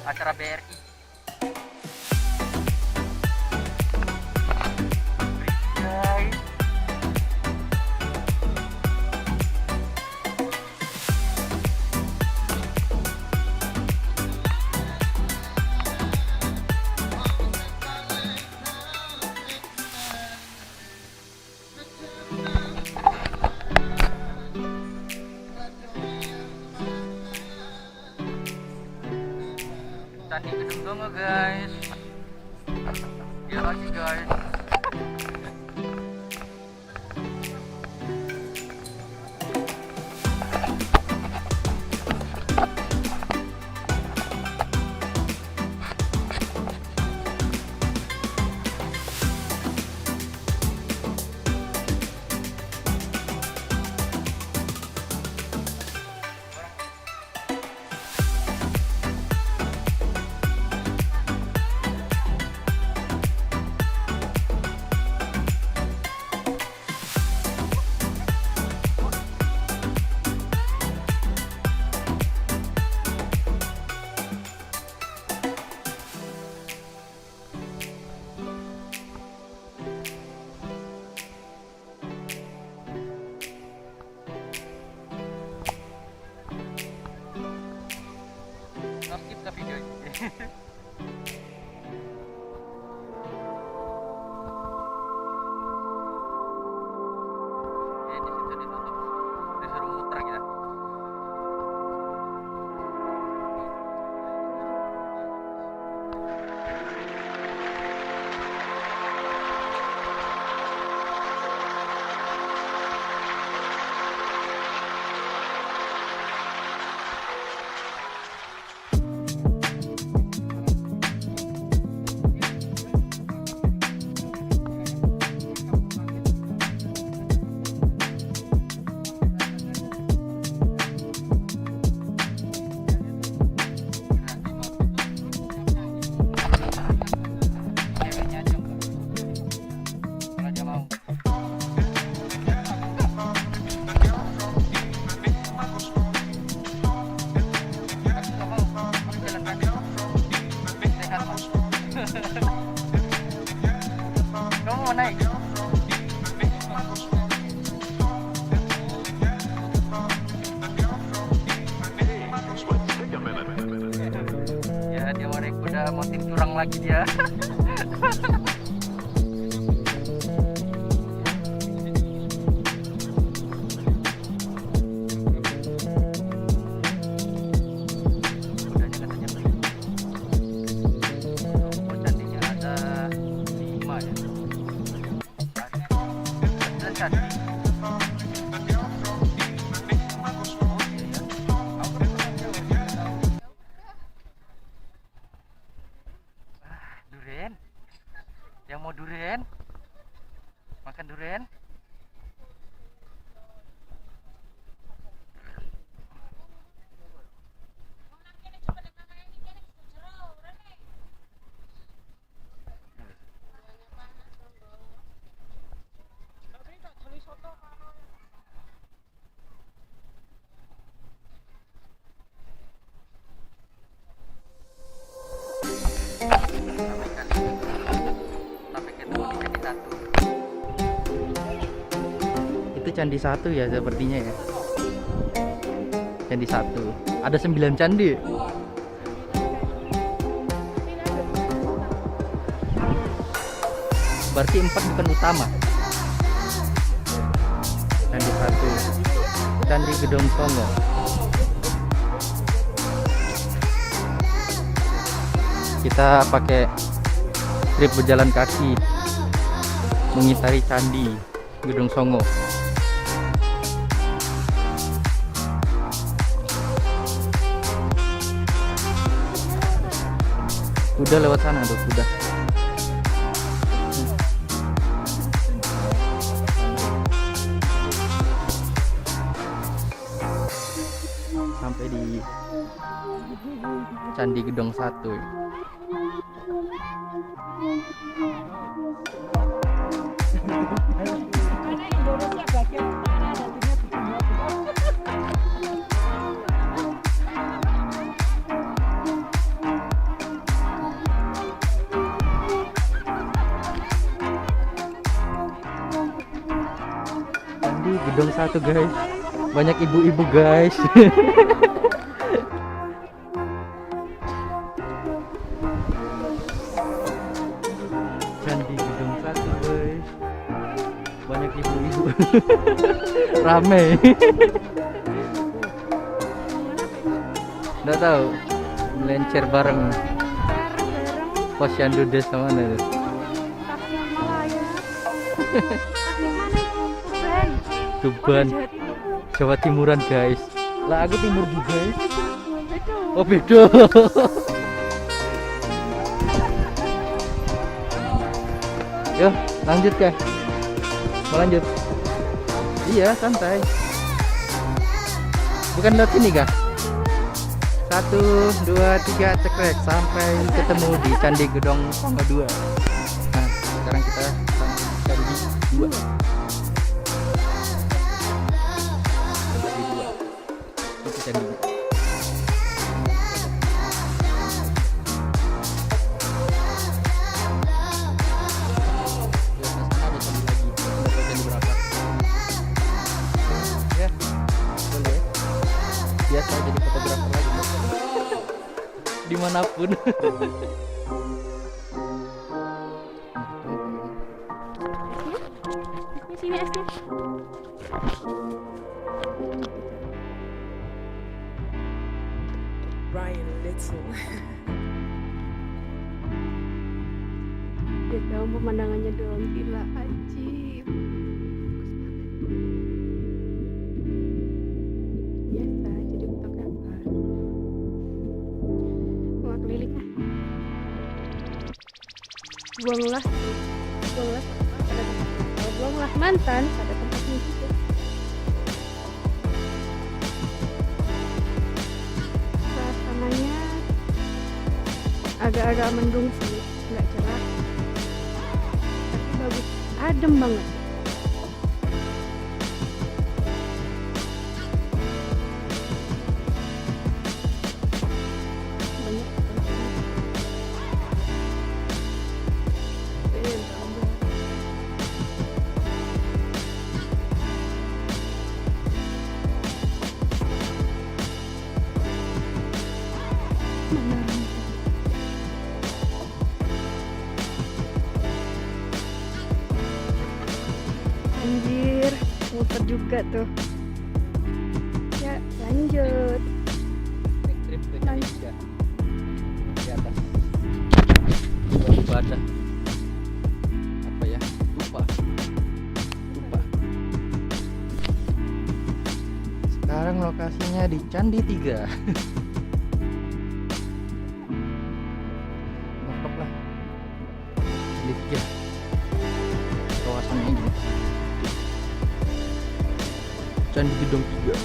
acara BRI. Guys, Candi Gedung Songo guys. Dia lagi guys. Skip ke video ini. Di situ ditutup, disuruh muter kita. Kamu mau naik? Ya dia mau naik kuda, motif curang lagi dia. Durian, yang mau durian, makan durian. Itu candi satu ya sepertinya ya. Candi satu. Ada 9 candi. Berarti 4 bukan utama. Candi satu. Candi Gedong Songo. Kita pakai trip berjalan kaki mengitari Candi Gedong Songo. Kuda lewat sana tuh, kuda. Sampai di Candi Gedong 1. Gedung 1 guys. Banyak ibu-ibu guys. Candi Gedung 1 guys. Banyak ibu-ibu. Rame. Nggak tahu. Melencer bareng. Posyandu Desa mana tuh? Tuban. Jawa Timuran guys. Lah aku timur juga guys. Oh beda. Yo lanjut guys. Mau lanjut? Iya santai. Bukan lewat sini kah? 1, 2, 3 cekrek sampai ketemu di Candi Gedong 2. Nah sekarang kita Candi 2. Itu Candi 2. Biasa jadi fotografer lagi dimanapun. Sini esnya. Ryan Little. Dia tahu pemandangannya doang, gila ajib. Biasa jadi fotografer. Gua keliling ah. Buanglah pada tempatnya. Buanglah mantan pada tempatnya juga. Suasananya agak-agak mendung sih, nggak cerah, tapi bagus, adem banget. Banyak anjir, muter juga tuh. Ya lanjut. Trip ke Candi 3 di atas. Ibadah apa ya? Lupa. Sekarang lokasinya di Candi 3. Mantap lah. Candi 3. Kawasannya ini. Candi Gedong 3.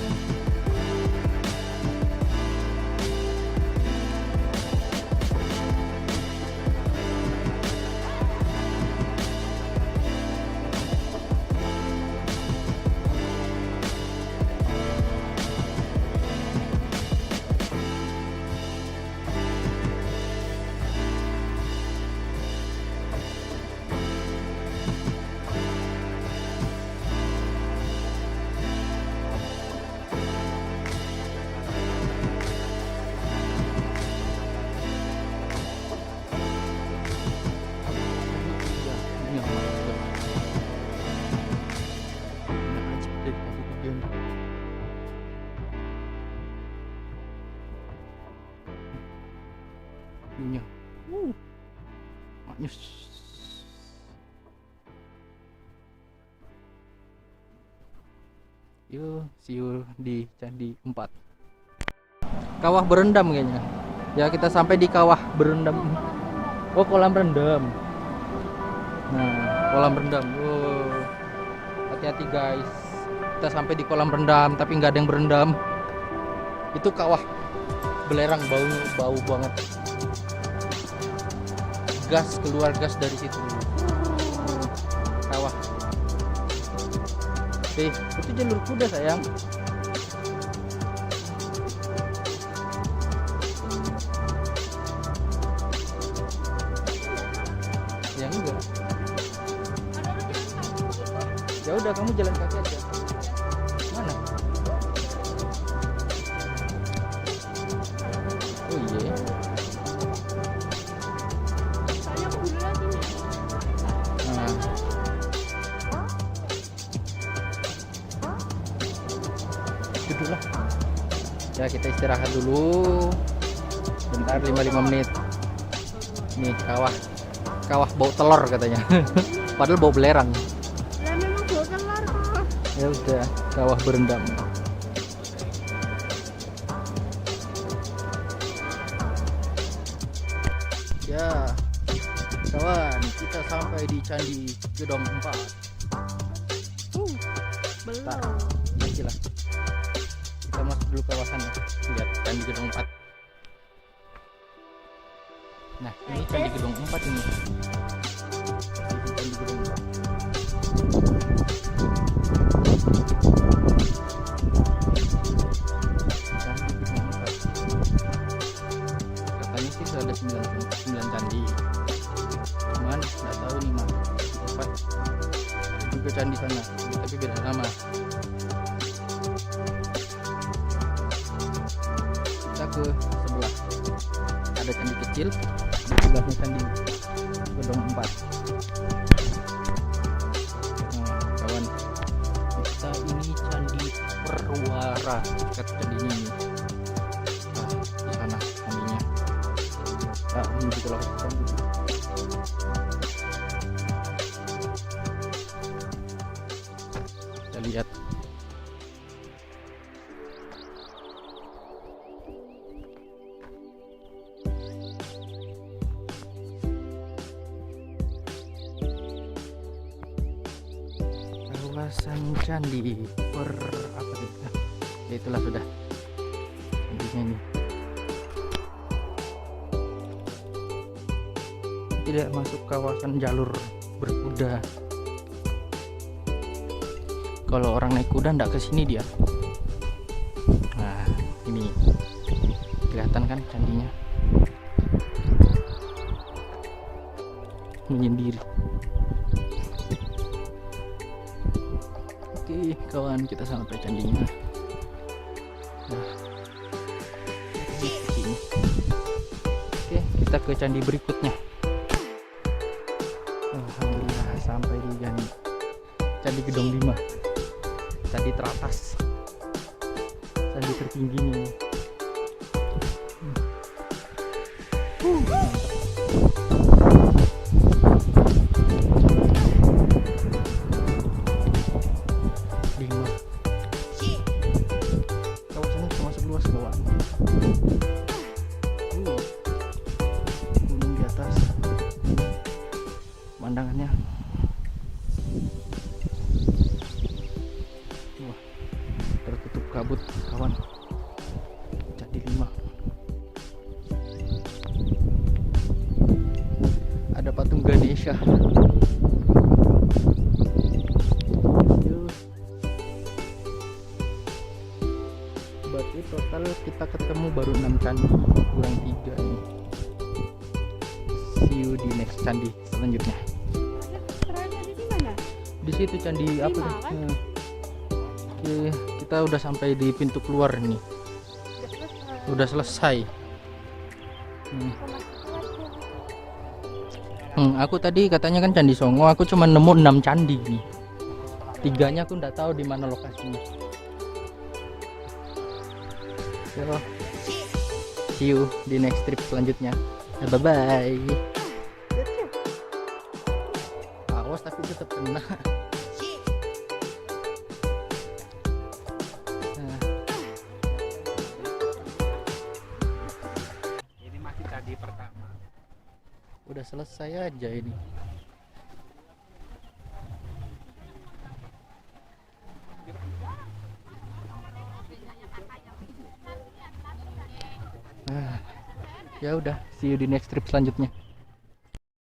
View-nya. Maknyus. Yuk, see you di Candi 4. Kawah berendam kayaknya. Ya, kita sampai di kawah berendam. Oh, kolam rendam. Nah, kolam rendam. Oh, hati-hati guys. Kita sampai di kolam rendam, tapi nggak ada yang berendam. Itu kawah belerang, bau banget. Gas, keluar gas dari situ. Kawah. Itu jalur kuda sayang. Ya enggak. Ya udah kamu jalan kaki aja. tidur lah. Ya kita istirahat dulu bentar 5 menit. Nih kawah bau telur katanya. Padahal bau belerang. Lah memang bau telur kok. Ya udah, kawah berendam. Ya kawan, kita sampai di Candi Gedong 4. Belum. Nanti lah, kita masuk dulu kawasan ya. Lihat Candi Gedong 4. Nah ini Candi Gedong 4 ini. Candi Gedong 4. Candi Gedong 4. Katanya sih ada 9 candi. Cuman nggak tahu nih mana. Tempat juga candi sana, tapi beda nama. Kita ke sebelah. Ada candi kecil, di sebelahnya Candi Gedong 4. Nah, kawan, kita ini Candi Perwara, dekat candinya ini. Nah, di sana candinya. Nah, ini juga lah candi. Kita lihat. Kawasan candi apa nih? Nah, ya itulah sudah candinya ini. Tidak masuk kawasan jalur berkuda. Kalau orang naik kuda ndak kesini dia. Nah ini kelihatan kan candinya menyendiri. Oke kawan, kita sampai candinya. Nah, ini. Oke, kita ke candi berikutnya. Alhamdulillah sampai di Candi Gedong 5. Candi teratas, candi tertingginya. Mantap. Kawasannya termasuk luas kawan. Gunung di atas, pemandangannya. Wah, tertutup kabut kawan. Candi 5. Ada patung Ganesha. Berarti total kita ketemu baru 6 candi, kurang 3 nih. See you di next candi selanjutnya. Terakhir di mana? Di situ candi apa Lima, nih? kan? Oke, kita udah sampai di pintu keluar nih. Udah selesai. Aku tadi katanya kan Candi Songo, aku cuma nemu 6 candi nih. 3-nya aku nggak tahu di mana lokasinya. So, see you di next trip selanjutnya. Bye bye. Awas tapi tetap kena. Ini masih candi pertama. Udah selesai aja ini. Ya udah, see you di next trip selanjutnya.